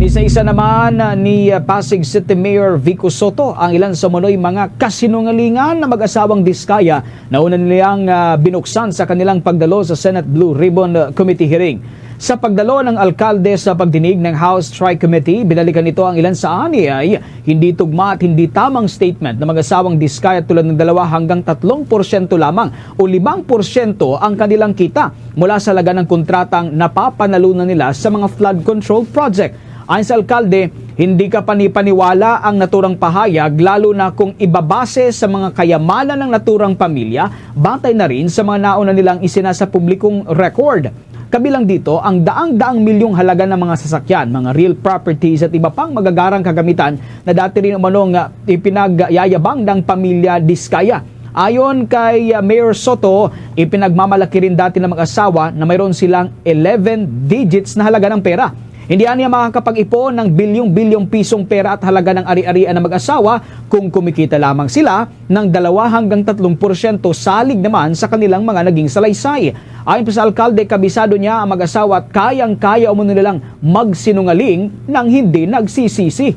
Isa-isa naman ni Pasig City Mayor Vico Soto ang ilan sa manoy mga kasinungalingan na mag-asawang Diskaya na una nilang binuksan sa kanilang pagdalo sa Senate Blue Ribbon Committee hearing. Sa pagdalo ng alkalde sa pagdinig ng House Tri-Committee, binalikan nito ang ilan sa ani ay hindi tugma at hindi tamang statement na mag-asawang Diskaya tulad ng 2 hanggang 3% lamang o 5% ang kanilang kita mula sa laga ng kontratang napapanalunan nila sa mga flood control project. Ayon sa alkalde, hindi ka panipaniwala ang naturang pahayag lalo na kung ibabase sa mga kayamanan ng naturang pamilya, batay na rin sa mga nauna nilang isinasa publikong record. Kabilang dito ang daang-daang milyong halaga ng mga sasakyan, mga real properties at iba pang magagarang kagamitan na dati rin umanong ipinagyayabang ng pamilya Diskaya. Ayon kay Mayor Soto, ipinagmamalaki rin dati ng mag-asawa na mayroon silang 11 digits na halaga ng pera. Hindi niya makakapag-ipon ng bilyong-bilyong pisong pera at halaga ng ari-arian ng mag-asawa kung kumikita lamang sila ng 2 hanggang 3% salig naman sa kanilang mga naging salaysay. Ayon pa sa alkalde, kabisado niya ang mag-asawa at kayang-kaya umano nilang magsinungaling nang hindi nagsisisi.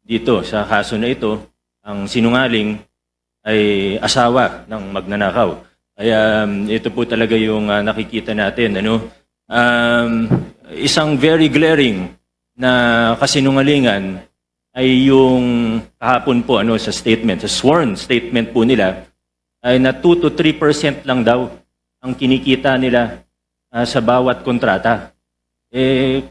Dito sa kaso na ito, ang sinungaling ay asawa ng magnanakaw. Kaya ito po talaga yung nakikita natin. Isang very glaring na kasinungalingan ay yung kahapon po sa statement, sa sworn statement po nila ay na 2 to 3% lang daw ang kinikita nila sa bawat kontrata.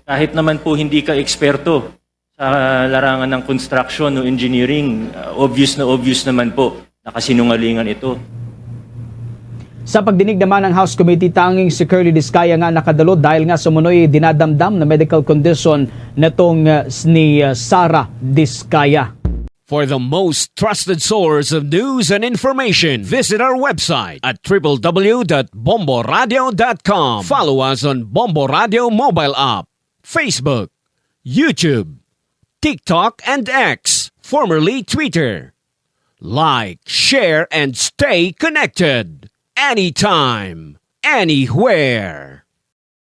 Kahit naman po hindi ka eksperto sa larangan ng construction o engineering, obvious naman po na kasinungalingan ito. Sa pagdinig naman ng House Committee, tanging si Curly Diskaya nga nakadalo dahil nga sumunoy dinadamdam na medical condition netong ni Sarah Diskaya. For the most trusted source of news and information, visit our website at www.bomboradio.com. Follow us on Bombo Radio mobile app, Facebook, YouTube, TikTok, and X, formerly Twitter. Like, share, and stay connected. Anytime, anywhere.